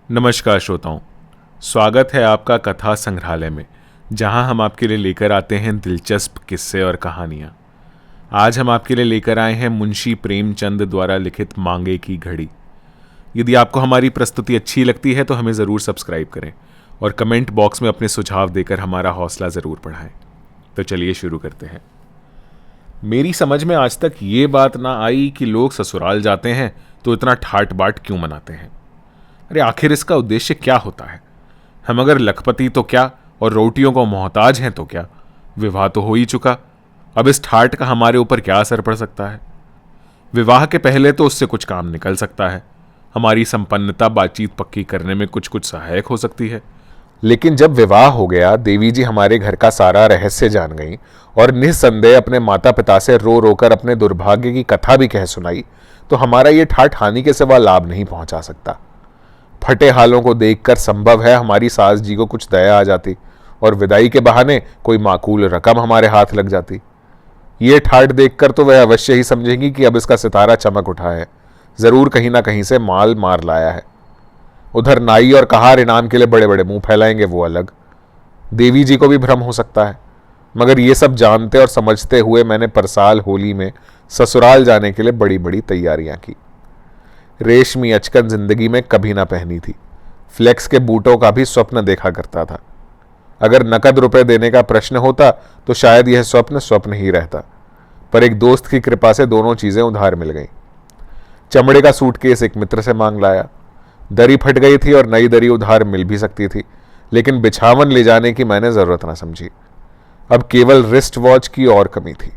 नमस्कार श्रोताओं, स्वागत है आपका कथा संग्रहालय में, जहां हम आपके लिए लेकर आते हैं दिलचस्प किस्से और कहानियां। आज हम आपके लिए लेकर आए हैं मुंशी प्रेमचंद द्वारा लिखित मांगे की घड़ी। यदि आपको हमारी प्रस्तुति अच्छी लगती है तो हमें ज़रूर सब्सक्राइब करें और कमेंट बॉक्स में अपने सुझाव देकर हमारा हौसला ज़रूर बढ़ाएं। तो चलिए शुरू करते हैं। मेरी समझ में आज तक ये बात ना आई कि लोग ससुराल जाते हैं तो इतना ठाट बाट क्यों मनाते हैं। अरे आखिर इसका उद्देश्य क्या होता है? हम अगर लखपति तो क्या और रोटियों को मोहताज हैं तो क्या? विवाह तो हो ही चुका, अब इस ठाट का हमारे ऊपर क्या असर पड़ सकता है? विवाह के पहले तो उससे कुछ काम निकल सकता है, हमारी संपन्नता बातचीत पक्की करने में कुछ कुछ सहायक हो सकती है। लेकिन जब विवाह हो गया, देवी जी हमारे घर का सारा रहस्य जान गई और निस्संदेह अपने माता पिता से रो रोकर अपने दुर्भाग्य की कथा भी कह सुनाई, तो हमारा ये ठाठ हानि के सिवा लाभ नहीं पहुंचा सकता। फटे हालों को देखकर संभव है हमारी सास जी को कुछ दया आ जाती और विदाई के बहाने कोई माकूल रकम हमारे हाथ लग जाती। ये ठाठ देखकर तो वह अवश्य ही समझेंगी कि अब इसका सितारा चमक उठा है, जरूर कहीं ना कहीं से माल मार लाया है। उधर नाई और कहार इनाम के लिए बड़े बड़े मुंह फैलाएंगे, वो अलग। देवी जी को भी भ्रम हो सकता है, मगर ये सब जानते और समझते हुए मैंने परसाल होली में ससुराल जाने के लिए बड़ी बड़ी तैयारियां की। रेशमी अचकन जिंदगी में कभी ना पहनी थी, फ्लेक्स के बूटों का भी स्वप्न देखा करता था। अगर नकद रुपए देने का प्रश्न होता तो शायद यह स्वप्न स्वप्न ही रहता, पर एक दोस्त की कृपा से दोनों चीजें उधार मिल गईं। चमड़े का सूटकेस एक मित्र से मांग लाया। दरी फट गई थी और नई दरी उधार मिल भी सकती थी, लेकिन बिछावन ले जाने की मैंने जरूरत ना समझी। अब केवल रिस्ट वॉच की और कमी थी।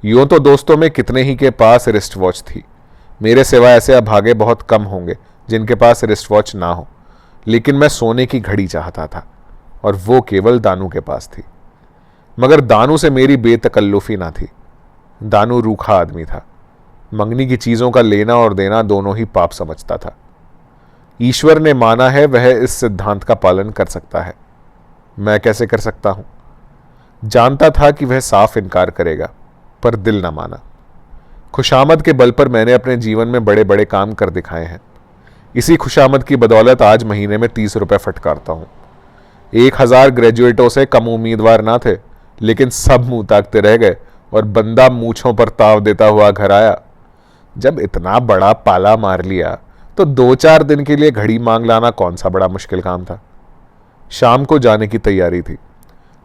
यूं तो दोस्तों में कितने ही के पास रिस्ट वॉच थी, मेरे सिवा ऐसे अभागे बहुत कम होंगे जिनके पास रिस्ट वॉच ना हो, लेकिन मैं सोने की घड़ी चाहता था और वो केवल दानू के पास थी। मगर दानू से मेरी बेतकल्लुफी ना थी। दानू रूखा आदमी था, मंगनी की चीजों का लेना और देना दोनों ही पाप समझता था। ईश्वर ने माना है वह इस सिद्धांत का पालन कर सकता है, मैं कैसे कर सकता हूं? जानता था कि वह साफ इनकार करेगा, पर दिल न माना। खुशामद के बल पर मैंने अपने जीवन में बड़े बड़े काम कर दिखाए हैं। इसी खुशामद की बदौलत आज महीने में 30 रुपए फटकारता हूं। 1000 ग्रेजुएटों से कम उम्मीदवार ना थे, लेकिन सब मुंह ताकते रह गए और बंदा मूछों पर ताव देता हुआ घर आया। जब इतना बड़ा पाला मार लिया तो 2-4 दिन के लिए घड़ी मांग लाना कौन सा बड़ा मुश्किल काम था। शाम को जाने की तैयारी थी।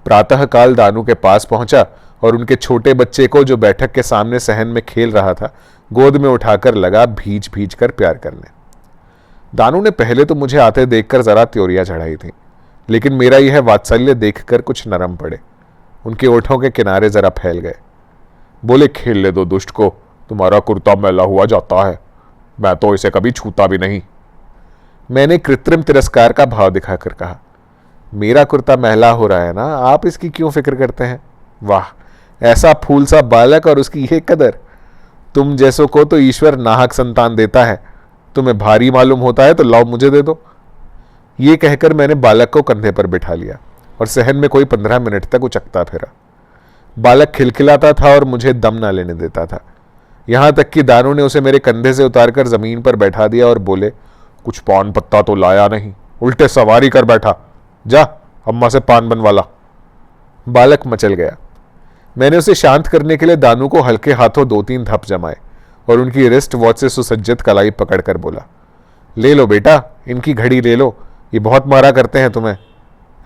प्रातःकाल दानू के पास पहुंचा और उनके छोटे बच्चे को, जो बैठक के सामने सहन में खेल रहा था, गोद में उठाकर लगा भीज भीज कर प्यार करने। दानू ने पहले तो मुझे आते देखकर जरा त्योरियां चढ़ाई थी, लेकिन मेरा यह वात्सल्य देखकर कुछ नरम पड़े। उनके ओठों के किनारे जरा फैल गए। बोले, खेल ले दो दुष्ट को, तुम्हारा कुर्ता मैला हुआ जाता है, मैं तो इसे कभी छूता भी नहीं। मैंने कृत्रिम तिरस्कार का भाव दिखाकर कहा, मेरा कुर्ता मैला हो रहा है ना, आप इसकी क्यों फिक्र करते हैं? वाह, ऐसा फूल सा बालक और उसकी ये कदर। तुम जैसों को तो ईश्वर नाहक संतान देता है, तुम्हें भारी मालूम होता है तो लाओ मुझे दे दो। ये कहकर मैंने बालक को कंधे पर बिठा लिया और सहन में कोई 15 मिनट तक उचकता फिरा। बालक खिलखिलाता था और मुझे दम ना लेने देता था। यहां तक कि दानू ने उसे मेरे कंधे से उतारकर जमीन पर बैठा दिया और बोले, कुछ पान पत्ता तो लाया नहीं, उल्टे सवारी कर बैठा, जा अम्मा से पान बनवा ला। बालक मचल गया। मैंने उसे शांत करने के लिए दानू को हल्के हाथों 2-3 धप जमाए और उनकी रिस्ट वॉच से सुसज्जित कलाई पकड़कर बोला, ले लो बेटा, इनकी घड़ी ले लो, ये बहुत मारा करते हैं तुम्हें।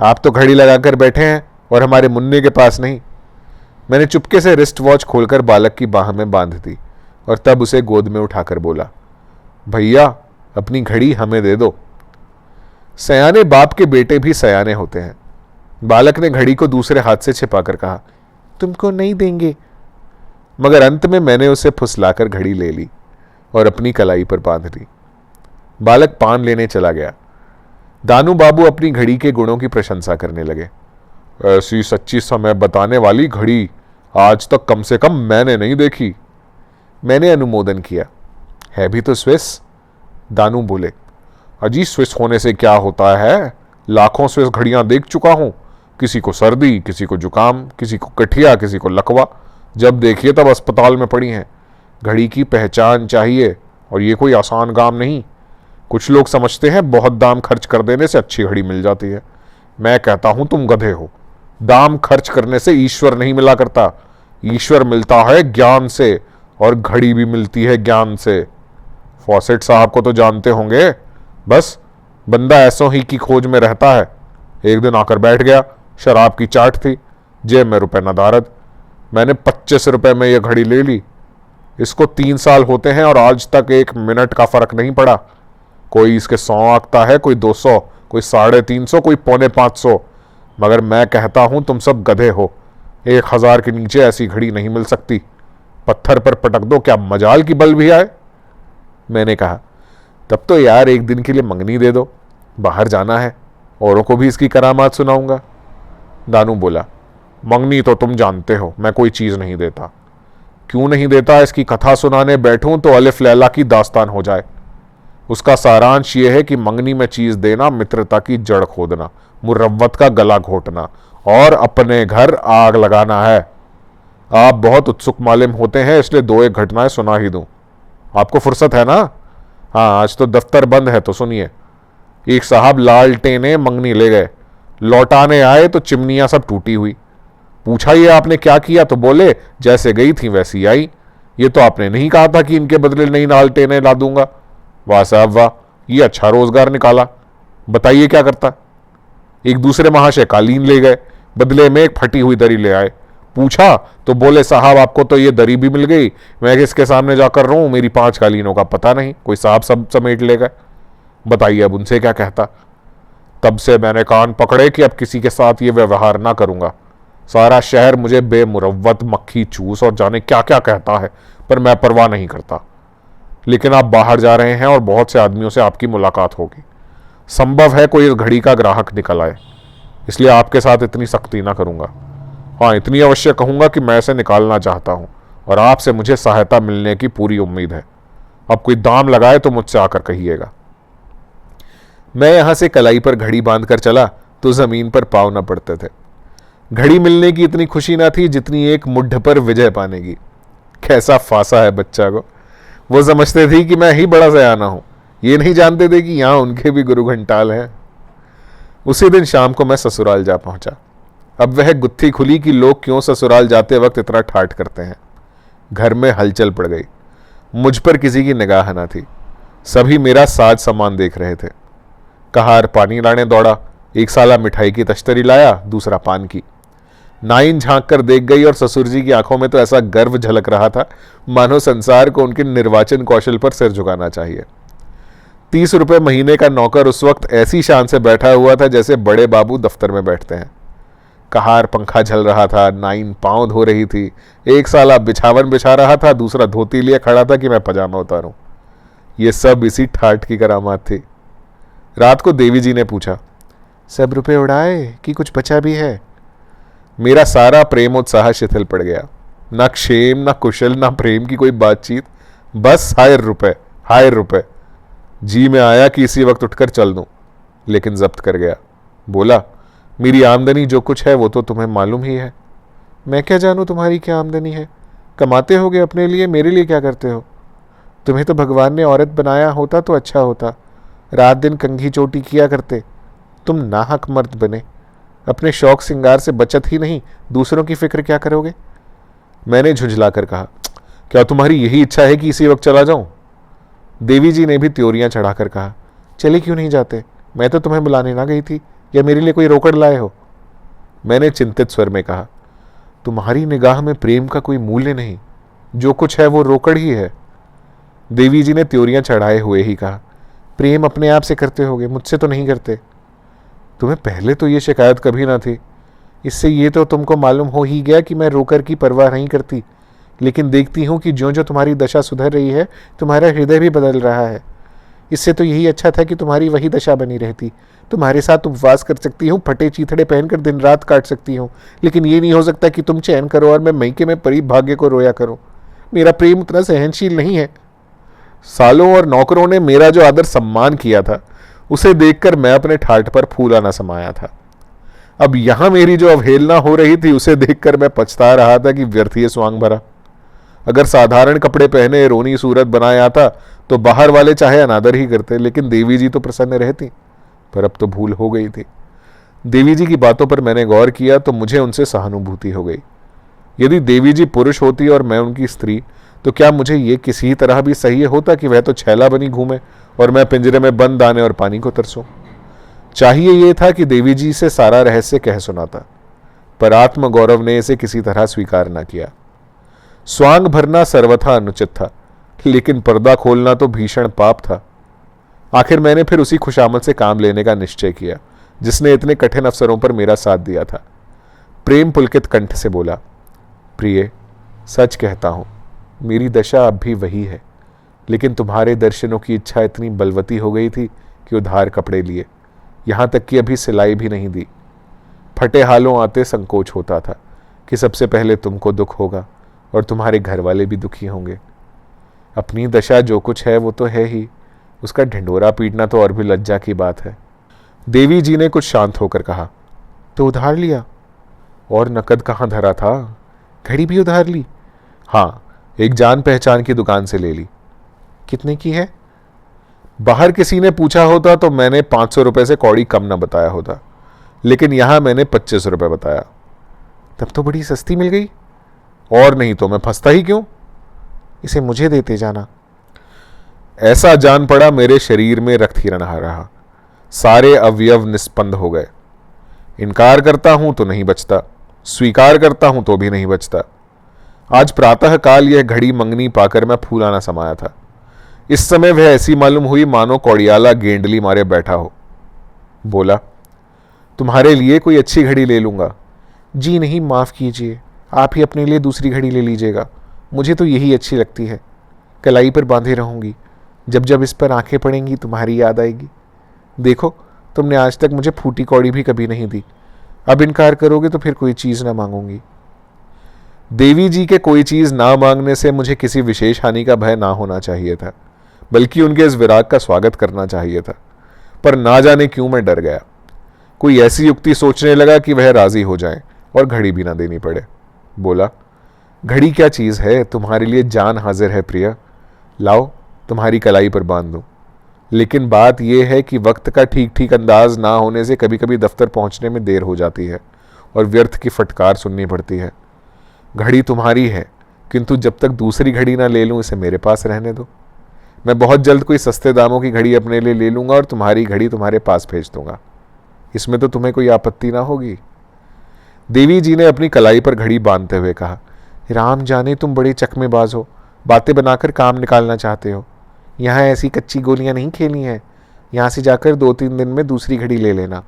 आप तो घड़ी लगाकर बैठे हैं और हमारे मुन्ने के पास नहीं। मैंने चुपके से रिस्ट वॉच खोलकर बालक की बाह में बांध दी और तब उसे गोद में उठाकर बोला, भैया अपनी घड़ी हमें दे दो। सयाने बाप के बेटे भी सयाने होते हैं। बालक ने घड़ी को दूसरे हाथ से छिपाकर कहा, तुमको नहीं देंगे। मगर अंत में मैंने उसे फुसलाकर घड़ी ले ली और अपनी कलाई पर बांध ली। बालक पान लेने चला गया। दानू बाबू अपनी घड़ी के गुणों की प्रशंसा करने लगे। ऐसी सच्ची समय बताने वाली घड़ी आज तक कम से कम मैंने नहीं देखी। मैंने अनुमोदन किया। है भी तो स्विस। दानू बोले, अजी स्विस होने से क्या होता है, लाखों स्विस घड़ियां देख चुका हूं, किसी को सर्दी, किसी को जुकाम, किसी को कठिया, किसी को लकवा, जब देखिए तब अस्पताल में पड़ी हैं। घड़ी की पहचान चाहिए और ये कोई आसान काम नहीं। कुछ लोग समझते हैं बहुत दाम खर्च कर देने से अच्छी घड़ी मिल जाती है। मैं कहता हूं तुम गधे हो। दाम खर्च करने से ईश्वर नहीं मिला करता, ईश्वर मिलता है ज्ञान से, और घड़ी भी मिलती है ज्ञान से। फॉसेट साहब को तो जानते होंगे, बस बंदा ऐसों ही की खोज में रहता है। एक दिन आकर बैठ गया, शराब की चाट थी, जेब में रुपए नदारद। मैंने 25 रुपए में यह घड़ी ले ली। इसको 3 साल होते हैं और आज तक 1 मिनट का फर्क नहीं पड़ा। कोई इसके 100 आंकता है, कोई 200, कोई 350, कोई 450, मगर मैं कहता हूं तुम सब गधे हो। 1000 के नीचे ऐसी घड़ी नहीं मिल सकती। पत्थर पर पटक दो, क्या मजाल की बल भी आए। मैंने कहा, तब तो यार एक दिन के लिए मंगनी दे दो, बाहर जाना है, औरों को भी इसकी करामात सुनाऊंगा। दानू बोला, मंगनी तो तुम जानते हो मैं कोई चीज नहीं देता। क्यों नहीं देता, इसकी कथा सुनाने बैठूं तो अलिफ लैला की दास्तान हो जाए। उसका सारांश यह है कि मंगनी में चीज देना मित्रता की जड़ खोदना, मुरव्वत का गला घोटना और अपने घर आग लगाना है। आप बहुत उत्सुक मालूम होते हैं, इसलिए 2-1 घटनाएं सुना ही दूं। आपको फुर्सत है ना? हाँ, आज तो दफ्तर बंद है, तो सुनिए। एक साहब लालटेने मंगनी ले गए, लौटाने आए तो चिमनियां सब टूटी हुई। पूछा ये आपने क्या किया, तो बोले जैसे गई थी वैसी आई। ये तो आपने नहीं कहा था कि इनके बदले नई लालटेने ला दूंगा। वाह साहब वाह, ये अच्छा रोजगार निकाला। बताइए क्या करता। एक दूसरे महाशय कालीन ले गए, बदले में एक फटी हुई दरी ले आए। पूछा तो बोले साहब आपको तो ये दरी भी मिल गई, मैं किसके सामने जाकर रहूं, मेरी 5 कालीनों का पता नहीं, कोई साहब सब समेट ले गए। बताइए अब उनसे क्या कहता। तब से मैंने कान पकड़े कि अब किसी के साथ ये व्यवहार ना करूंगा। सारा शहर मुझे बेमुरव्वत, मक्खी चूस और जाने क्या क्या कहता है, पर मैं परवाह नहीं करता। लेकिन आप बाहर जा रहे हैं और बहुत से आदमियों से आपकी मुलाकात होगी। संभव है कोई इस घड़ी का ग्राहक निकल आए, इसलिए आपके साथ इतनी सख्ती ना करूंगा। हाँ, इतनी अवश्य कहूंगा कि मैं इसे निकालना चाहता हूं और आपसे मुझे सहायता मिलने की पूरी उम्मीद है। अब कोई दाम लगाए तो मुझसे आकर कहिएगा। मैं यहां से कलाई पर घड़ी बांधकर चला तो जमीन पर पांव न पड़ते थे। घड़ी मिलने की इतनी खुशी ना थी जितनी एक मुड्ढ पर विजय पाने की। कैसा फांसा है बच्चा को। वो समझते थे कि मैं ही बड़ा सयाना हूं, ये नहीं जानते थे कि यहां उनके भी गुरु घंटाल हैं। उसी दिन शाम को मैं ससुराल जा पहुंचा। अब वह गुत्थी खुली कि लोग क्यों ससुराल जाते वक्त इतना ठाठ करते हैं। घर में हलचल पड़ गई। मुझ पर किसी की निगाह न थी। सभी मेरा साज सामान देख रहे थे। कहार पानी लाने दौड़ा, एक साला मिठाई की तश्तरी लाया, दूसरा पान की। नाइन झांक कर देख गई और ससुर जी की आंखों में तो ऐसा गर्व झलक रहा था मानो संसार को उनके निर्वाचन कौशल पर सिर झुकाना चाहिए। 30 रुपए महीने का नौकर उस वक्त ऐसी शान से बैठा हुआ था जैसे बड़े बाबू दफ्तर में बैठते हैं। कहार पंखा झल रहा था, नाइन पांव धो रही थी, एक साला बिछावन बिछा रहा था, दूसरा धोती लिए खड़ा था कि मैं पजामा उतारूं। ये सब इसी ठाठ की करामात थी। रात को देवी जी ने पूछा, सब रुपए उड़ाए कि कुछ बचा भी है? मेरा सारा प्रेम उत्साह शिथिल पड़ गया। ना क्षेम, ना कुशल, ना प्रेम की कोई बातचीत, बस हाय रुपए, हाय रुपए। जी में आया कि इसी वक्त उठकर चल दूं, लेकिन जब्त कर गया। बोला, मेरी आमदनी जो कुछ है वो तो तुम्हें मालूम ही है। मैं क्या जानूं तुम्हारी क्या आमदनी है। कमाते होगे अपने लिए, मेरे लिए क्या करते हो? तुम्हें तो भगवान ने औरत बनाया होता तो अच्छा होता, रात दिन कंघी चोटी किया करते। तुम नाहक मर्द बने, अपने शौक सिंगार से बचत ही नहीं, दूसरों की फिक्र क्या करोगे? मैंने झुंझलाकर कहा, क्या तुम्हारी यही इच्छा है कि इसी वक्त चला जाऊं? देवी जी ने भी त्योरियां चढ़ाकर कहा, चले क्यों नहीं जाते? मैं तो तुम्हें बुलाने ना गई थी, या मेरे लिए कोई रोकड़ लाए हो? मैंने चिंतित स्वर में कहा, तुम्हारी निगाह में प्रेम का कोई मूल्य नहीं, जो कुछ है वो रोकड़ ही है। देवी जी ने त्योरियां चढ़ाए हुए ही कहा, प्रेम अपने आप से करते होगे, मुझसे तो नहीं करते। तुम्हें पहले तो ये शिकायत कभी ना थी, इससे ये तो तुमको मालूम हो ही गया कि मैं रोकर की परवाह नहीं करती। लेकिन देखती हूँ कि ज्यों ज्यों तुम्हारी दशा सुधर रही है, तुम्हारा हृदय भी बदल रहा है। इससे तो यही अच्छा था कि तुम्हारी वही दशा बनी रहती। तुम्हारे साथ उपवास कर सकती हूँ, फटे चीथड़े पहनकर दिन रात काट सकती हूँ, लेकिन ये नहीं हो सकता कि तुम चैन करो और मैं मैके में परी भाग्य को रोया करूँ। मेरा प्रेम उतना सहनशील नहीं है। सालों और नौकरों ने मेरा जो आदर सम्मान किया था, उसे देखकर मैं अपने ठाठ पर फूला न समाया था। अब यहां मेरी जो अवहेलना हो रही थी, उसे देखकर मैं पछता रहा था कि व्यर्थ ही स्वांग भरा। अगर साधारण कपड़े पहने रोनी सूरत बनाए आता तो बाहर वाले चाहे अनादर ही करते, लेकिन देवी जी तो प्रसन्न रहती। पर अब तो भूल हो गई थी। देवी जी की बातों पर मैंने गौर किया तो मुझे उनसे सहानुभूति हो गई। यदि देवी जी पुरुष होती और मैं उनकी स्त्री, तो क्या मुझे ये किसी तरह भी सही होता कि वह तो छैला बनी घूमे और मैं पिंजरे में बंद दाने और पानी को तरसूं? चाहिए ये था कि देवी जी से सारा रहस्य कह सुनाता, पर आत्मगौरव ने इसे किसी तरह स्वीकार न किया। स्वांग भरना सर्वथा अनुचित था, लेकिन पर्दा खोलना तो भीषण पाप था। आखिर मैंने फिर उसी खुशामद से काम लेने का निश्चय किया जिसने इतने कठिन अवसरों पर मेरा साथ दिया था। प्रेम पुलकित कंठ से बोला, प्रिय, सच कहता हूं, मेरी दशा अब भी वही है, लेकिन तुम्हारे दर्शनों की इच्छा इतनी बलवती हो गई थी कि उधार कपड़े लिए, यहां तक कि अभी सिलाई भी नहीं दी। फटे हालों आते संकोच होता था कि सबसे पहले तुमको दुख होगा और तुम्हारे घर वाले भी दुखी होंगे। अपनी दशा जो कुछ है वो तो है ही, उसका ढिंडोरा पीटना तो और भी लज्जा की बात है। देवी जी ने कुछ शांत होकर कहा, तो उधार लिया? और नकद कहाँ धरा था? घड़ी भी उधार ली? हाँ, एक जान पहचान की दुकान से ले ली। कितने की है? बाहर किसी ने पूछा होता तो मैंने 500 रुपए से कौड़ी कम न बताया होता, लेकिन यहां मैंने 25 रुपए बताया। तब तो बड़ी सस्ती मिल गई। और नहीं तो मैं फंसता ही क्यों? इसे मुझे देते जाना। ऐसा जान पड़ा मेरे शरीर में रक्त हिरण आ रहा, सारे अवयव निस्पंद हो गए। इनकार करता हूं तो नहीं बचता, स्वीकार करता हूं तो भी नहीं बचता। आज प्रातः काल यह घड़ी मंगनी पाकर मैं फूलाना समाया था। इस समय वह ऐसी मालूम हुई मानो कौड़ियाला गेंडली मारे बैठा हो। बोला, तुम्हारे लिए कोई अच्छी घड़ी ले लूंगा। जी नहीं, माफ कीजिए, आप ही अपने लिए दूसरी घड़ी ले लीजिएगा, मुझे तो यही अच्छी लगती है। कलाई पर बांधे रहूंगी, जब जब इस पर आंखें पड़ेंगी तुम्हारी याद आएगी। देखो, तुमने आज तक मुझे फूटी कौड़ी भी कभी नहीं दी, अब इनकार करोगे तो फिर कोई चीज ना मांगूंगी। देवी जी के कोई चीज ना मांगने से मुझे किसी विशेष हानि का भय ना होना चाहिए था, बल्कि उनके इस विराग का स्वागत करना चाहिए था। पर ना जाने क्यों मैं डर गया। कोई ऐसी युक्ति सोचने लगा कि वह राजी हो जाए और घड़ी भी ना देनी पड़े। बोला, घड़ी क्या चीज है, तुम्हारे लिए जान हाजिर है प्रिया, लाओ तुम्हारी कलाई पर बांध दूं। लेकिन बात यह है कि वक्त का ठीक ठीक अंदाज ना होने से कभी कभी दफ्तर पहुंचने में देर हो जाती है और व्यर्थ की फटकार सुननी पड़ती है। घड़ी तुम्हारी है, किंतु जब तक दूसरी घड़ी ना ले लूं इसे मेरे पास रहने दो। मैं बहुत जल्द कोई सस्ते दामों की घड़ी अपने लिए ले लूंगा और तुम्हारी घड़ी तुम्हारे पास भेज दूंगा। इसमें तो तुम्हें कोई आपत्ति ना होगी। देवी जी ने अपनी कलाई पर घड़ी बांधते हुए कहा, राम जाने तुम बड़े चकमेबाज हो, बातें बनाकर काम निकालना चाहते हो। यहाँ ऐसी कच्ची गोलियां नहीं खेली हैं। यहाँ से जाकर 2-3 दिन में दूसरी घड़ी ले लेना,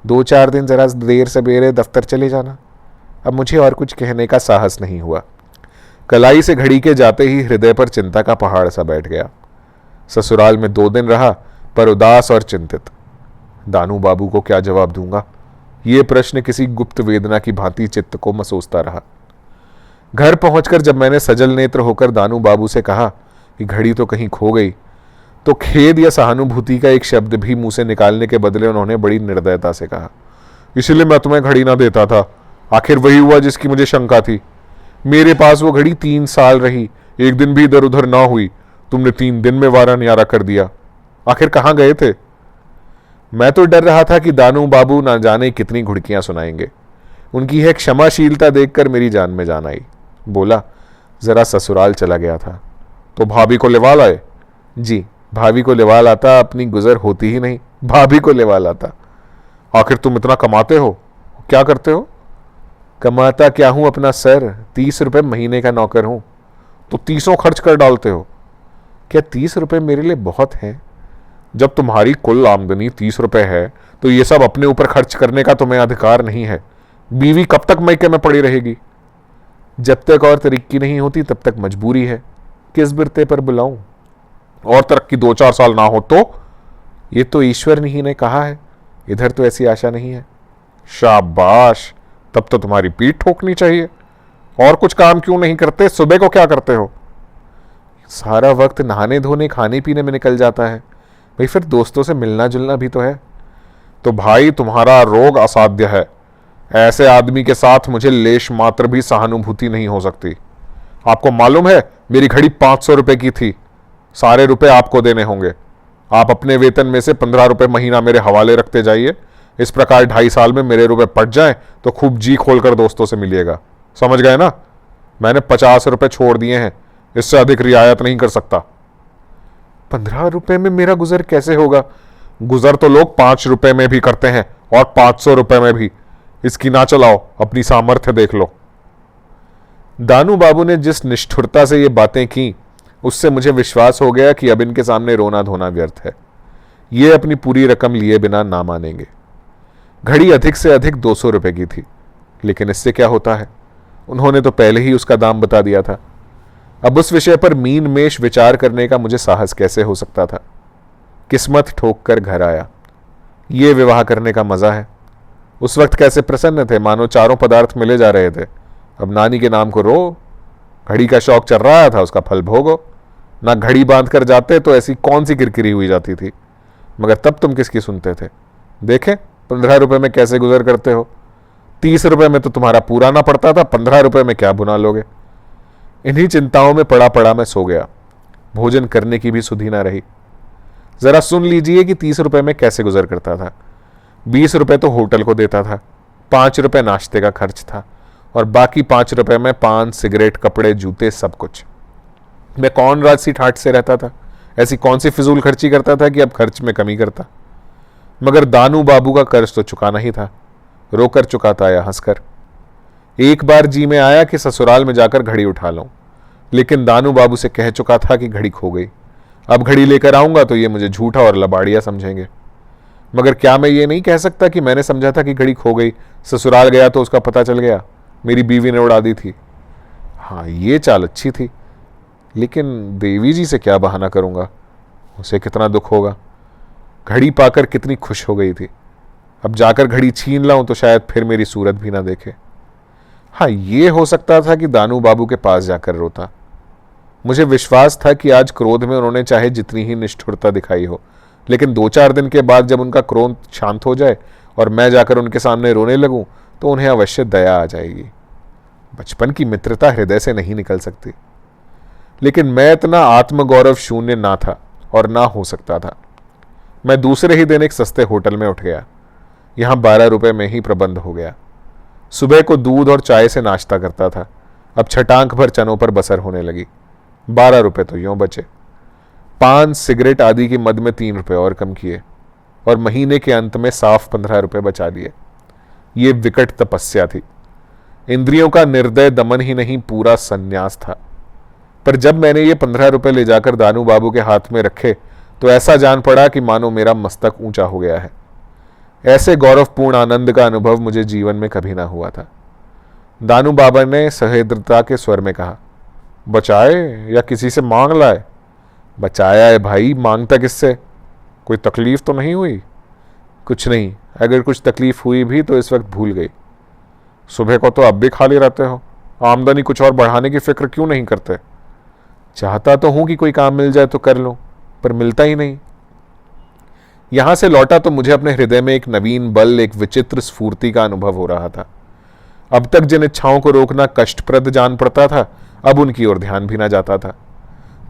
2-4 दिन जरा देर सवेरे दफ्तर चले जाना। अब मुझे और कुछ कहने का साहस नहीं हुआ। कलाई से घड़ी के जाते ही हृदय पर चिंता का पहाड़ सा बैठ गया। ससुराल में 2 दिन रहा, पर उदास और चिंतित। दानू बाबू को क्या जवाब दूंगा, ये प्रश्न किसी गुप्त वेदना की भांति चित्त को मसोसता रहा। घर पहुंचकर जब मैंने सजल नेत्र होकर दानू बाबू से कहा कि घड़ी तो कहीं खो गई, तो खेद या सहानुभूति का एक शब्द भी मुंह से निकालने के बदले उन्होंने बड़ी निर्दयता से कहा, इसलिए मैं तुम्हें घड़ी ना देता था। आखिर वही हुआ जिसकी मुझे शंका थी। मेरे पास वो घड़ी 3 साल रही, एक दिन भी इधर उधर ना हुई। तुमने 3 दिन में वारा न्यारा कर दिया। आखिर कहाँ गए थे? मैं तो डर रहा था कि दानू बाबू ना जाने कितनी घुड़कियां सुनाएंगे। उनकी है क्षमाशीलता देखकर मेरी जान में जान आई। बोला, जरा ससुराल चला गया था। तो भाभी को लेवा लाए? जी, भाभी को लेवा लाता, अपनी गुजर होती ही नहीं, भाभी को लेवा लाता। आखिर तुम इतना कमाते हो, क्या करते हो? कमाता क्या हूं, अपना सर, 30 रुपए महीने का नौकर हूं। तो 30 खर्च कर डालते हो। क्या 30 रुपए मेरे लिए बहुत है? जब तुम्हारी कुल आमदनी 30 रुपए है तो ये सब अपने ऊपर खर्च करने का तुम्हें अधिकार नहीं है। बीवी कब तक मैके में पड़ी रहेगी? जब तक और तरक्की नहीं होती तब तक मजबूरी है। किस बिरते पर बुलाऊं? और तरक्की 2-4 साल ना हो तो? ये तो ईश्वर ही ने कहा है, इधर तो ऐसी आशा नहीं है। शाबाश, तब तो तुम्हारी पीठ ठोकनी चाहिए। और कुछ काम क्यों नहीं करते? सुबह को क्या करते हो? सारा वक्त नहाने धोने खाने पीने में निकल जाता है। भाई फिर दोस्तों से मिलना जुलना भी तो है। तो भाई तुम्हारा रोग असाध्य है। ऐसे आदमी के साथ मुझे लेश मात्र भी सहानुभूति नहीं हो सकती। आपको मालूम है मेरी घड़ी 500 रुपए की थी। सारे रुपए आपको देने होंगे। आप अपने वेतन में से 15 रुपए महीना मेरे हवाले रखते जाइए। इस प्रकार 2.5 साल में मेरे रुपए पट जाएं तो खूब जी खोलकर दोस्तों से मिलिएगा। समझ गए ना? मैंने 50 रुपए छोड़ दिए हैं, इससे अधिक रियायत नहीं कर सकता। 15 रुपए में मेरा गुजर कैसे होगा? गुजर तो लोग 5 रुपए में भी करते हैं और 500 रुपए में भी। इसकी ना चलाओ, अपनी सामर्थ्य देख लो। दानू बाबू ने जिस निष्ठुरता से ये बातें की, उससे मुझे विश्वास हो गया कि अब इनके सामने रोना धोना व्यर्थ है। ये अपनी पूरी रकम लिए बिना ना मानेंगे। घड़ी अधिक से अधिक 200 रुपए की थी, लेकिन इससे क्या होता है? उन्होंने तो पहले ही उसका दाम बता दिया था। अब उस विषय पर मीन मेष विचार करने का मुझे साहस कैसे हो सकता था? किस्मत ठोक कर घर आया। ये विवाह करने का मजा है। उस वक्त कैसे प्रसन्न थे, मानो चारों पदार्थ मिले जा रहे थे। अब नानी के नाम को रो। घड़ी का शौक चल रहा था, उसका फल भोगो। ना घड़ी बांध कर जाते तो ऐसी कौन सी किरकिरी हुई जाती थी। मगर तब तुम किसकी सुनते थे? देखें 15 रुपए में कैसे गुजर करते हो। 30 रुपए में तो तुम्हारा पूरा ना पड़ता था, 15 रुपए में क्या बुना लोगे। इन्हीं चिंताओं में पड़ा पड़ा मैं सो गया। भोजन करने की भी सुधि ना रही। जरा सुन लीजिए कि 30 रुपए में कैसे गुजर करता था। 20 रुपए तो होटल को देता था, 5 रुपए नाश्ते का खर्च था, और बाकी 5 रुपए में पान, सिगरेट, कपड़े, जूते, सब कुछ। मैं कौन राजसी ठाठ से रहता था? ऐसी कौन सी फिजूल खर्ची करता था कि अब खर्च में कमी करता? मगर दानू बाबू का कर्ज तो चुकाना ही था। रोकर चुकाता या हंसकर। एक बार जी में आया कि ससुराल में जाकर घड़ी उठा लूं, लेकिन दानू बाबू से कह चुका था कि घड़ी खो गई। अब घड़ी लेकर आऊंगा तो ये मुझे झूठा और लबाड़िया समझेंगे। मगर क्या मैं ये नहीं कह सकता कि मैंने समझा था कि घड़ी खो गई, ससुराल गया तो उसका पता चल गया, मेरी बीवी ने उड़ा दी थी। हाँ, ये चाल अच्छी थी, लेकिन देवी जी से क्या बहाना करूंगा? उसे कितना दुख होगा। घड़ी पाकर कितनी खुश हो गई थी। अब जाकर घड़ी छीन लाऊं तो शायद फिर मेरी सूरत भी ना देखे। हाँ, ये हो सकता था कि दानू बाबू के पास जाकर रोता। मुझे विश्वास था कि आज क्रोध में उन्होंने चाहे जितनी ही निष्ठुरता दिखाई हो, लेकिन 2-4 दिन के बाद जब उनका क्रोध शांत हो जाए और मैं जाकर उनके सामने रोने लगूं तो उन्हें अवश्य दया आ जाएगी। बचपन की मित्रता हृदय से नहीं निकल सकती। लेकिन मैं इतना आत्मगौरव शून्य ना था और ना हो सकता था। मैं दूसरे ही दिन एक सस्ते होटल में उठ गया। यहां 12 रुपए में ही प्रबंध हो गया। सुबह को दूध और चाय से नाश्ता करता था, अब छटांक भर चनों पर बसर होने लगी। 12 रुपए तो यूं बचे। पान, सिगरेट आदि की मद में 3 रुपए और कम किए और महीने के अंत में साफ 15 रुपए बचा लिए। ये विकट तपस्या थी। इंद्रियों का निर्दय दमन ही नहीं, पूरा संन्यास था। पर जब मैंने ये 15 रुपए ले जाकर दानू बाबू के हाथ में रखे तो ऐसा जान पड़ा कि मानो मेरा मस्तक ऊंचा हो गया है। ऐसे गौरवपूर्ण आनंद का अनुभव मुझे जीवन में कभी ना हुआ था। दानू बाबा ने सह्रदता के स्वर में कहा, बचाए या किसी से मांग लाए? बचाया है भाई, मांगता किससे? कोई तकलीफ तो नहीं हुई? कुछ नहीं, अगर कुछ तकलीफ हुई भी तो इस वक्त भूल गई। सुबह को तो अब भी खाली रहते हो, आमदनी कुछ और बढ़ाने की फिक्र क्यों नहीं करते? चाहता तो हूं कि कोई काम मिल जाए तो कर लूं, पर मिलता ही नहीं। यहां से लौटा तो मुझे अपने हृदय में एक नवीन बल, एक विचित्र स्फूर्ति का अनुभव हो रहा था। अब तक जिन इच्छाओं को रोकना कष्टप्रद जान पड़ता था, अब उनकी ओर ध्यान भी ना जाता था।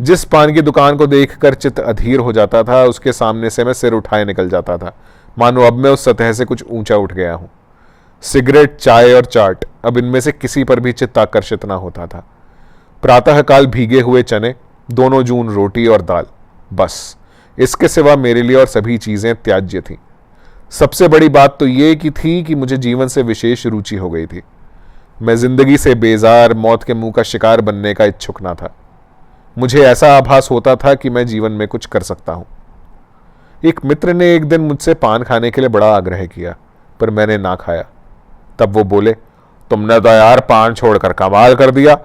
जिस पान की दुकान को देखकर चित्त अधीर हो जाता था, उसके सामने से मैं सिर उठाए निकल जाता था, मानो अब मैं उस सतह से कुछ ऊंचा उठ गया हूं। सिगरेट, चाय और चाट, अब इनमें से किसी पर भी चित्त आकर्षित ना होता था। प्रातःकाल भीगे हुए चने, दोनों जून रोटी और दाल, बस इसके सिवा मेरे लिए और सभी चीजें त्याज्य थीं। सबसे बड़ी बात तो ये की थी कि मुझे जीवन से विशेष रुचि हो गई थी। मैं जिंदगी से बेजार, मौत के मुंह का शिकार बनने का इच्छुक ना था। मुझे ऐसा आभास होता था कि मैं जीवन में कुछ कर सकता हूं। एक मित्र ने एक दिन मुझसे पान खाने के लिए बड़ा आग्रह किया, पर मैंने ना खाया। तब वो बोले, तुमने तो यार पान छोड़कर कमाल कर दिया।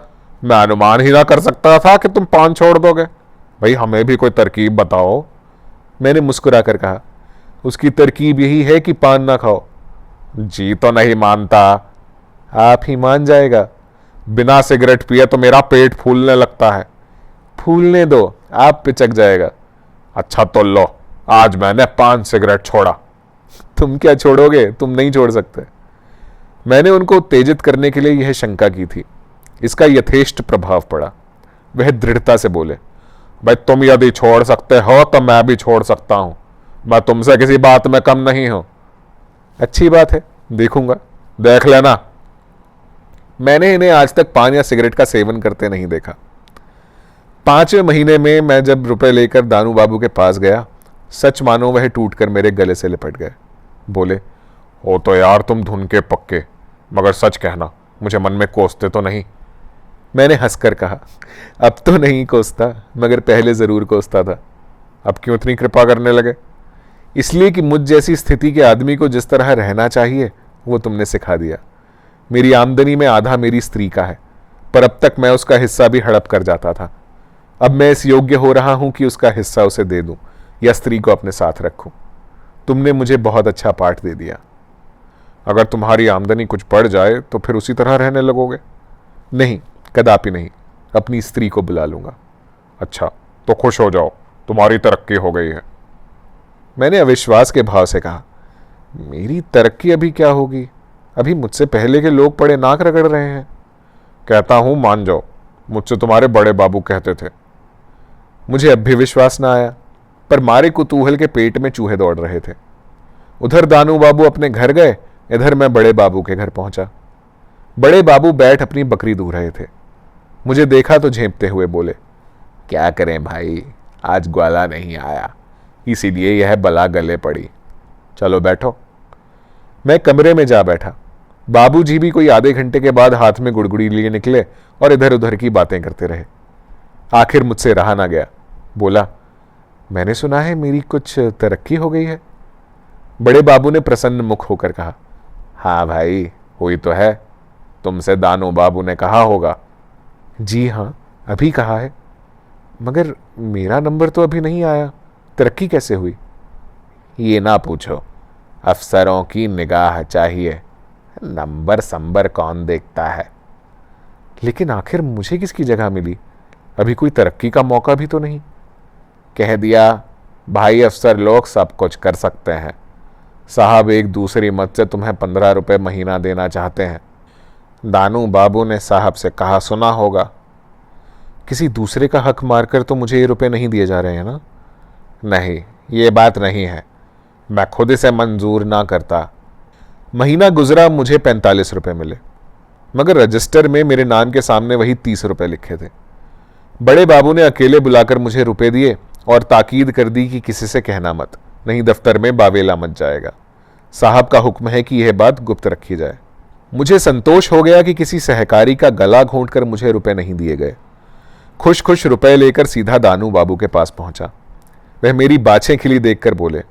मैं अनुमान ही ना कर सकता था कि तुम पान छोड़ दोगे। भाई हमें भी कोई तरकीब बताओ। मैंने मुस्कुरा कर कहा, उसकी तरकीब यही है कि पान ना खाओ। जी तो नहीं मानता। आप ही मान जाएगा। बिना सिगरेट पिए तो मेरा पेट फूलने लगता है। फूलने दो, आप पिचक जाएगा। अच्छा तो लो, आज मैंने पान सिगरेट छोड़ा। तुम क्या छोड़ोगे? तुम नहीं छोड़ सकते। मैंने उनको उत्तेजित करने के लिए यह शंका की थी। इसका यथेष्ट प्रभाव पड़ा। वह दृढ़ता से बोले, भाई तुम यदि छोड़ सकते हो तो मैं भी छोड़ सकता हूं। मैं तुमसे किसी बात में कम नहीं हूं। अच्छी बात है, देखूंगा, देख लेना। मैंने इन्हें आज तक पान या सिगरेट का सेवन करते नहीं देखा। 5वें महीने में मैं जब रुपए लेकर दानू बाबू के पास गया, सच मानो वह टूटकर मेरे गले से लिपट गए। बोले, हो तो यार तुम धुन के पक्के, मगर सच कहना, मुझे मन में कोसते तो नहीं? मैंने हंसकर कहा, अब तो नहीं कोसता, मगर पहले जरूर कोसता था। अब क्यों इतनी कृपा करने लगे? इसलिए कि मुझ जैसी स्थिति के आदमी को जिस तरह रहना चाहिए वो तुमने सिखा दिया। मेरी आमदनी में आधा मेरी स्त्री का है, पर अब तक मैं उसका हिस्सा भी हड़प कर जाता था। अब मैं इस योग्य हो रहा हूं कि उसका हिस्सा उसे दे दूं या स्त्री को अपने साथ रखूं। तुमने मुझे बहुत अच्छा पाठ दे दिया। अगर तुम्हारी आमदनी कुछ बढ़ जाए तो फिर उसी तरह रहने लगोगे? नहीं, कदापि नहीं, अपनी स्त्री को बुला लूंगा। अच्छा, तो खुश हो जाओ, तुम्हारी तरक्की हो गई है। मैंने अविश्वास के भाव से कहा, मेरी तरक्की अभी क्या होगी? अभी मुझसे पहले के लोग पड़े नाक रगड़ रहे हैं। कहता हूं मान जाओ, मुझसे तुम्हारे बड़े बाबू कहते थे। मुझे अब भी विश्वास ना आया, पर मारे कुतूहल के पेट में चूहे दौड़ रहे थे। उधर दानू बाबू अपने घर गए, इधर मैं बड़े बाबू के घर पहुंचा। बड़े बाबू बैठ अपनी बकरी दूह रहे थे। मुझे देखा तो झेंपते हुए बोले, क्या करें भाई, आज ग्वाला नहीं आया, इसीलिए यह बला गले पड़ी। चलो बैठो। मैं कमरे में जा बैठा। बाबूजी भी कोई आधे घंटे के बाद हाथ में गुड़गुड़ी लिए निकले और इधर उधर की बातें करते रहे। आखिर मुझसे रहा ना गया। बोला, मैंने सुना है मेरी कुछ तरक्की हो गई है। बड़े बाबू ने प्रसन्न मुख होकर कहा, हाँ भाई, हुई तो है। तुमसे दानू बाबू ने कहा होगा। जी हाँ, अभी कहा है, मगर मेरा नंबर तो अभी नहीं आया। तरक्की कैसे हुई? ये ना पूछो, अफसरों की निगाह चाहिए, नंबर संबर कौन देखता है। लेकिन आखिर मुझे किसकी जगह मिली? अभी कोई तरक्की का मौका भी तो नहीं। कह दिया, भाई अफसर लोग सब कुछ कर सकते हैं। साहब एक दूसरी मत से तुम्हें 15 रुपए महीना देना चाहते हैं। दानू बाबू ने साहब से कहा सुना होगा। किसी दूसरे का हक मारकर तो मुझे ये रुपए नहीं दिए जा रहे हैं ना? नहीं, ये बात नहीं है, मैं खुद इसे मंजूर ना करता। महीना गुजरा, मुझे 45 रुपए मिले, मगर रजिस्टर में मेरे नाम के सामने वही 30 रुपए लिखे थे। बड़े बाबू ने अकेले बुलाकर मुझे रुपए दिए और ताकीद कर दी कि किसी से कहना मत, नहीं दफ्तर में बावेला मच जाएगा। साहब का हुक्म है कि यह बात गुप्त रखी जाए। मुझे संतोष हो गया कि किसी सहकारी का गला घोंट कर मुझे रुपए नहीं दिए गए। खुश खुश रुपए लेकर सीधा दानू बाबू के पास पहुंचा। वह मेरी बाछें खिली देखकर बोले,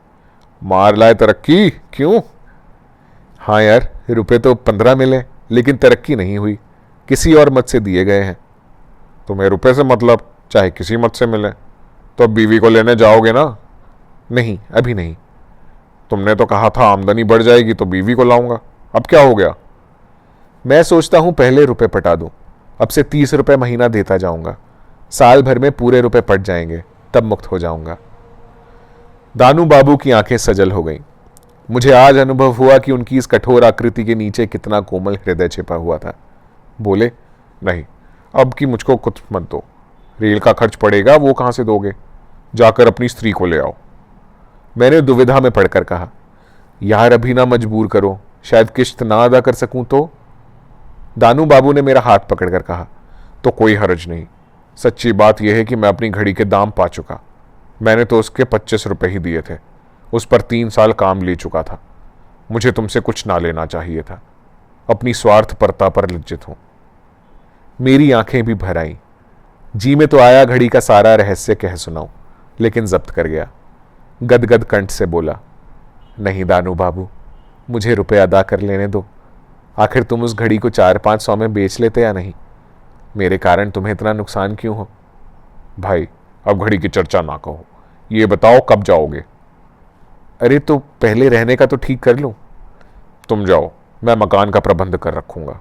मार लाए तरक्की, क्यों? हाँ यार, रुपए तो 15 मिले, लेकिन तरक्की नहीं हुई, किसी और मत से दिए गए हैं। तुम्हें रुपए से मतलब, चाहे किसी मत से मिले। तो अब बीवी को लेने जाओगे ना? नहीं, अभी नहीं। तुमने तो कहा था आमदनी बढ़ जाएगी तो बीवी को लाऊंगा, अब क्या हो गया? मैं सोचता हूं पहले रुपए पटा दूं, अब से 30 रुपए महीना देता जाऊंगा। साल भर में पूरे रुपए पट जाएंगे, तब मुक्त हो जाऊंगा। दानू बाबू की आंखें सजल हो गईं। मुझे आज अनुभव हुआ कि उनकी इस कठोर आकृति के नीचे कितना कोमल हृदय छिपा हुआ था। बोले, नहीं, अब की मुझको कुछ मत दो, रेल का खर्च पड़ेगा, वो कहां से दोगे? जाकर अपनी स्त्री को ले आओ। मैंने दुविधा में पड़कर कहा, यार अभी ना मजबूर करो, शायद किश्त ना अदा कर सकूं तो। दानू बाबू ने मेरा हाथ पकड़कर कहा, तो कोई हर्ज नहीं। सच्ची बात यह है कि मैं अपनी घड़ी के दाम पा चुका। मैंने तो उसके 25 रुपए ही दिए थे, उस पर 3 साल काम ले चुका था। मुझे तुमसे कुछ ना लेना चाहिए था, अपनी स्वार्थपरता पर लज्जित हूं। मेरी आंखें भी भर आईं। जी में तो आया घड़ी का सारा रहस्य कह सुनाऊं, लेकिन जब्त कर गया। गदगद कंठ से बोला, नहीं दानू बाबू, मुझे रुपए अदा कर लेने दो। आखिर तुम उस घड़ी को 4-5 सौ में बेच लेते या नहीं? मेरे कारण तुम्हें इतना नुकसान क्यों हो? भाई अब घड़ी की चर्चा ना कहो, ये बताओ कब जाओगे? अरे तो पहले रहने का तो ठीक कर लूं। तुम जाओ, मैं मकान का प्रबंध कर रखूंगा।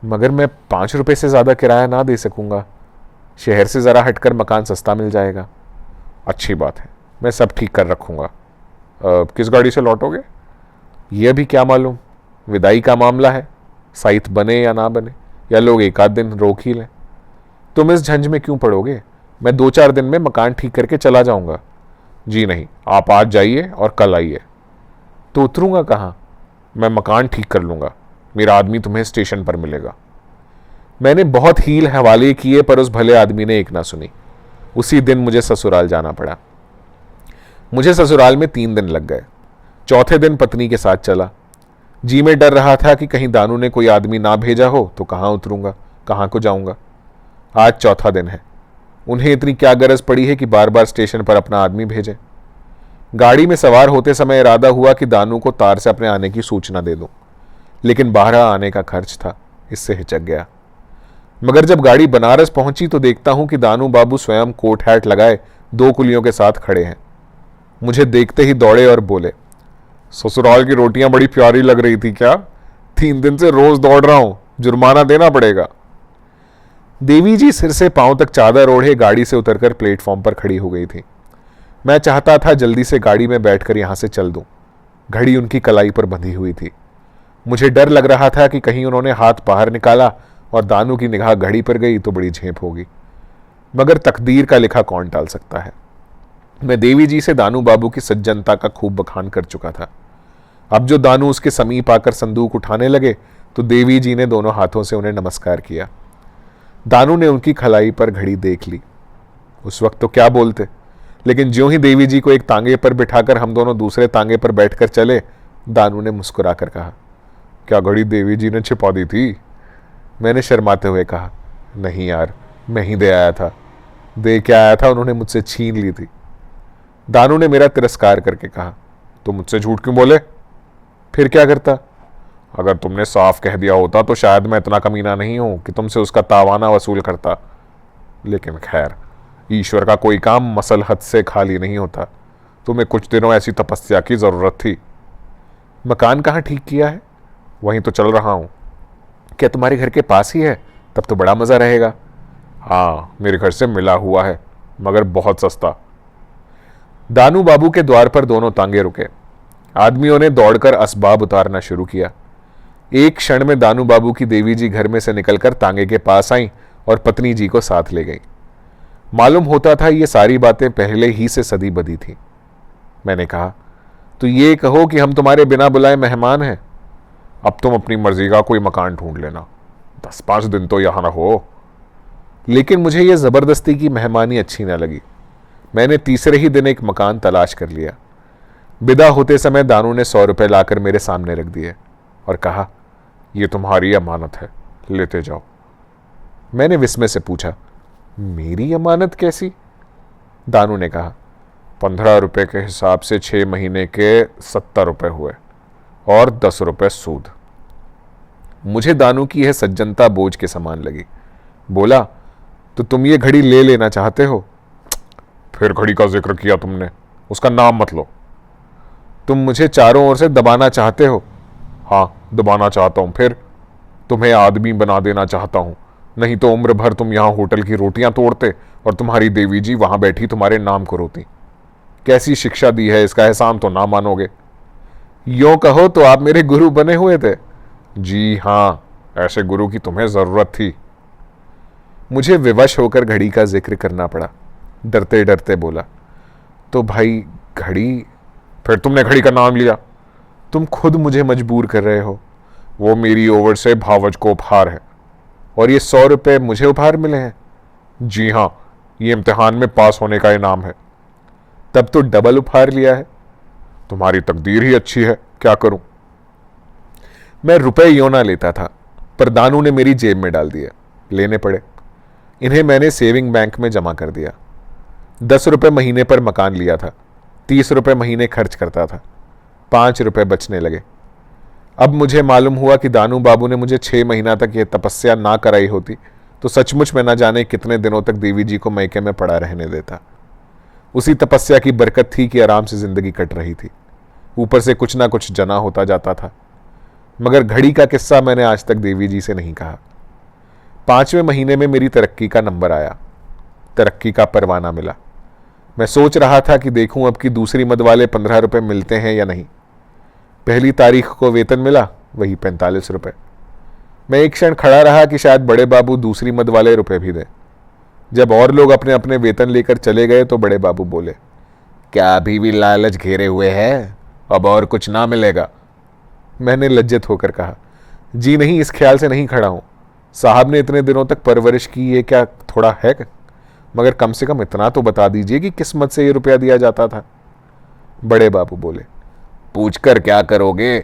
मगर मैं 5 रुपए से ज्यादा किराया ना दे सकूंगा। शहर से जरा हटकर मकान सस्ता मिल जाएगा। अच्छी बात है, मैं सब ठीक कर रखूंगा। किस गाड़ी से लौटोगे? यह भी क्या मालूम, विदाई का मामला है, साइट बने या ना बने, या लोग एक आध दिन रोक ही लें। तुम इस झंझ में क्यों पड़ोगे? मैं 2-4 दिन में मकान ठीक करके चला जाऊंगा। जी नहीं, आप आज जाइए और कल आइए। तो उतरूंगा कहाँ? मैं मकान ठीक कर लूंगा, मेरा आदमी तुम्हें स्टेशन पर मिलेगा। मैंने बहुत हील हवाले किए पर उस भले आदमी ने एक ना सुनी। उसी दिन मुझे ससुराल जाना पड़ा। मुझे ससुराल में 3 दिन लग गए। चौथे दिन पत्नी के साथ चला। जी में डर रहा था कि कहीं दानू ने कोई आदमी ना भेजा हो तो कहाँ उतरूंगा, कहाँ को जाऊंगा। आज चौथा दिन है। उन्हें इतनी क्या गरज पड़ी है कि बार बार स्टेशन पर अपना आदमी भेजे। गाड़ी में सवार होते समय इरादा हुआ कि दानू को तार से अपने आने की सूचना दे दूं, लेकिन बाहर आने का खर्च था, इससे हिचक गया। मगर जब गाड़ी बनारस पहुंची तो देखता हूं कि दानू बाबू स्वयं कोट हैट लगाए 2 कुलियों के साथ खड़े हैं। मुझे देखते ही दौड़े और बोले, ससुराल की रोटियां बड़ी प्यारी लग रही थी क्या? 3 दिन से रोज दौड़ रहा हूं, जुर्माना देना पड़ेगा। देवी जी सिर से पांव तक चादर ओढ़े गाड़ी से उतरकर प्लेटफॉर्म पर खड़ी हो गई थी। मैं चाहता था जल्दी से गाड़ी में बैठकर यहां से चल दूं। घड़ी उनकी कलाई पर बंधी हुई थी। मुझे डर लग रहा था कि कहीं उन्होंने हाथ बाहर निकाला और दानू की निगाह घड़ी पर गई तो बड़ी झेप होगी। मगर तकदीर का लिखा कौन टाल सकता है। मैं देवी जी से दानू बाबू की सज्जनता का खूब बखान कर चुका था। अब जो दानू उसके समीप आकर संदूक उठाने लगे तो देवी जी ने दोनों हाथों से उन्हें नमस्कार किया। दानू ने उनकी खलाई पर घड़ी देख ली। उस वक्त तो क्या बोलते, लेकिन ज्यों ही देवी जी को एक तांगे पर बिठाकर हम दोनों दूसरे तांगे पर बैठकर चले, दानू ने मुस्कुरा कर कहा, क्या घड़ी देवी जी ने छिपा दी थी? मैंने शर्माते हुए कहा, नहीं यार, मैं ही दे आया था। दे क्या आया था, उन्होंने मुझसे छीन ली थी। दानू ने मेरा तिरस्कार करके कहा, तुम मुझसे झूठ क्यों बोले? फिर क्या करता? अगर तुमने साफ कह दिया होता तो शायद मैं इतना कमीना नहीं हूं कि तुमसे उसका तावाना वसूल करता। लेकिन खैर, ईश्वर का कोई काम मसलहत से खाली नहीं होता। तुम्हें कुछ दिनों ऐसी तपस्या की जरूरत थी। मकान कहाँ ठीक किया है? वहीं तो चल रहा हूं। क्या तुम्हारे घर के पास ही है? तब तो बड़ा मजा रहेगा। हाँ, मेरे घर से मिला हुआ है, मगर बहुत सस्ता। दानू बाबू के द्वार पर दोनों तांगे रुके। आदमियों ने दौड़कर असबाब उतारना शुरू किया। एक क्षण में दानू बाबू की देवी जी घर में से निकलकर तांगे के पास आई और पत्नी जी को साथ ले गई। मालूम होता था ये सारी बातें पहले ही से सदी बदी थी। मैंने कहा, तो ये कहो कि हम तुम्हारे बिना बुलाए मेहमान हैं। अब तुम अपनी मर्जी का कोई मकान ढूंढ लेना, 10-5 दिन तो यहां रहो। लेकिन मुझे यह जबरदस्ती की मेहमानी अच्छी न लगी। मैंने तीसरे ही दिन एक मकान तलाश कर लिया। विदा होते समय दानू ने 100 रुपए लाकर मेरे सामने रख दिए और कहा, यह तुम्हारी अमानत है, लेते जाओ। मैंने विस्मय से पूछा, मेरी अमानत कैसी? दानू ने कहा, 15 रुपए के हिसाब से 6 महीने के 70 रुपए हुए और 10 रुपए सूद। मुझे दानू की यह सज्जनता बोझ के समान लगी। बोला, तो तुम ये घड़ी ले लेना चाहते हो? फिर घड़ी का जिक्र किया तुमने, उसका नाम मत लो। तुम मुझे चारों ओर से दबाना चाहते हो? हाँ, दबाना चाहता हूं। फिर तुम्हें आदमी बना देना चाहता हूं, नहीं तो उम्र भर तुम यहां होटल की रोटियां तोड़ते और तुम्हारी देवी जी वहां बैठी तुम्हारे नाम को रोती। कैसी शिक्षा दी है, इसका एहसान तो ना मानोगे। यों कहो तो आप मेरे गुरु बने हुए थे। जी हां, ऐसे गुरु की तुम्हें जरूरत थी। मुझे विवश होकर घड़ी का जिक्र करना पड़ा। डरते डरते बोला, तो भाई घड़ी? फिर तुमने घड़ी का नाम लिया। तुम खुद मुझे मजबूर कर रहे हो। वो मेरी ओर से भावज को उपहार है। और ये 100 रुपए मुझे उपहार मिले हैं? जी हां, ये इम्तिहान में पास होने का इनाम है। तब तो डबल उपहार लिया है। तुम्हारी तकदीर ही अच्छी है, क्या करूं। मैं रुपए यों ना लेता था, पर दानू ने मेरी जेब में डाल दिए। लेने पड़े। इन्हें मैंने सेविंग बैंक में जमा कर दिया। 10 रुपए महीने पर मकान लिया था। 30 रुपए महीने खर्च करता था। 5 रुपए बचने लगे। अब मुझे मालूम हुआ कि दानू बाबू ने मुझे 6 महीना तक यह तपस्या ना कराई होती तो सचमुच में न जाने कितने दिनों तक देवी जी को मैके में पड़ा रहने देता। उसी तपस्या की बरकत थी कि आराम से जिंदगी कट रही थी। ऊपर से कुछ ना कुछ जना होता जाता था। मगर घड़ी का किस्सा मैंने आज तक देवी जी से नहीं कहा। 5वें महीने में मेरी तरक्की का नंबर आया। तरक्की का परवाना मिला। मैं सोच रहा था कि देखूं अब की दूसरी मद वाले 15 रुपए मिलते हैं या नहीं। पहली तारीख को वेतन मिला, वही 45 रुपए। मैं एक क्षण खड़ा रहा कि शायद बड़े बाबू दूसरी मद वाले रुपए भी दें। जब और लोग अपने अपने वेतन लेकर चले गए तो बड़े बाबू बोले, क्या अभी भी लालच घेरे हुए है? अब और कुछ ना मिलेगा? मैंने लज्जित होकर कहा, जी नहीं, इस ख्याल से नहीं खड़ा हूं। साहब ने इतने दिनों तक परवरिश की, ये क्या थोड़ा है? मगर कम से कम इतना तो बता दीजिए कि किस्मत से ये रुपया दिया जाता था। बड़े बाबू बोले, पूछकर क्या करोगे?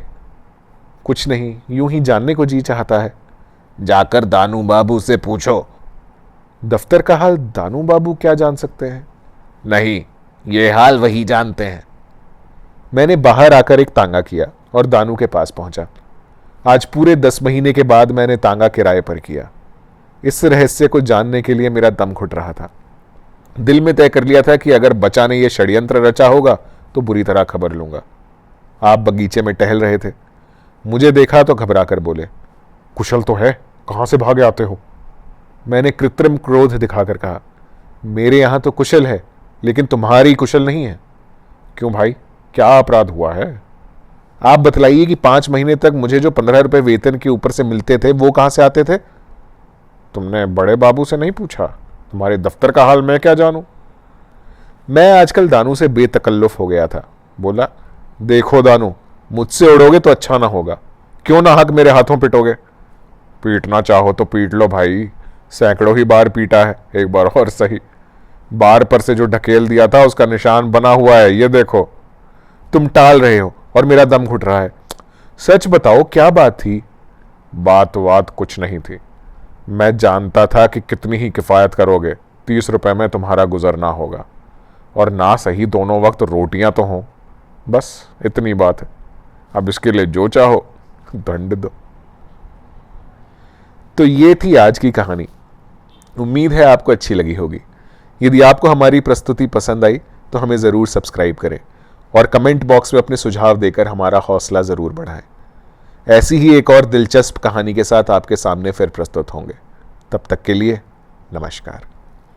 कुछ नहीं, यूं ही जानने को जी चाहता है। जाकर दानू बाबू से पूछो। दफ्तर का हाल दानू बाबू क्या जान सकते हैं? नहीं, ये हाल वही जानते हैं। मैंने बाहर आकर एक तांगा किया और दानू के पास पहुंचा। आज पूरे 10 महीने के बाद मैंने तांगा किराए पर किया। इस रहस्य को जानने के लिए मेरा दम घुट रहा था। दिल में तय कर लिया था कि अगर बचा ने यह षड्यंत्र रचा होगा तो बुरी तरह खबर लूंगा। आप बगीचे में टहल रहे थे, मुझे देखा तो घबरा कर बोले, कुशल तो है, कहां से भागे आते हो? मैंने कृत्रिम क्रोध दिखाकर कहा, मेरे यहां तो कुशल है, लेकिन तुम्हारी कुशल नहीं है। क्यों भाई, क्या अपराध हुआ है? आप बतलाइए कि 5 महीने तक मुझे जो 15 रुपए वेतन के ऊपर से मिलते थे वो कहां से आते थे? तुमने बड़े बाबू से नहीं पूछा? तुम्हारे दफ्तर का हाल मैं क्या जानूं? मैं आजकल दानू से बेतकल्लुफ हो गया था। बोला, देखो दानू, मुझसे उड़ोगे तो अच्छा ना होगा। क्यों ना हक मेरे हाथों पिटोगे? पीटना चाहो तो पीट लो भाई, सैकड़ों ही बार पीटा है, एक बार और सही। बार पर से जो ढकेल दिया था उसका निशान बना हुआ है, ये देखो। तुम टाल रहे हो और मेरा दम घुट रहा है। सच बताओ, क्या बात थी? बात कुछ नहीं थी। मैं जानता था कि कितनी ही किफायत करोगे, 30 रुपए में तुम्हारा गुजरना होगा, और ना सही दोनों वक्त रोटियां तो हों। बस इतनी बात है। अब इसके लिए जो चाहो दंड दो। तो ये थी आज की कहानी। उम्मीद है आपको अच्छी लगी होगी। यदि आपको हमारी प्रस्तुति पसंद आई तो हमें ज़रूर सब्सक्राइब करें और कमेंट बॉक्स में अपने सुझाव देकर हमारा हौसला ज़रूर बढ़ाएं। ऐसी ही एक और दिलचस्प कहानी के साथ आपके सामने फिर प्रस्तुत होंगे। तब तक के लिए नमस्कार।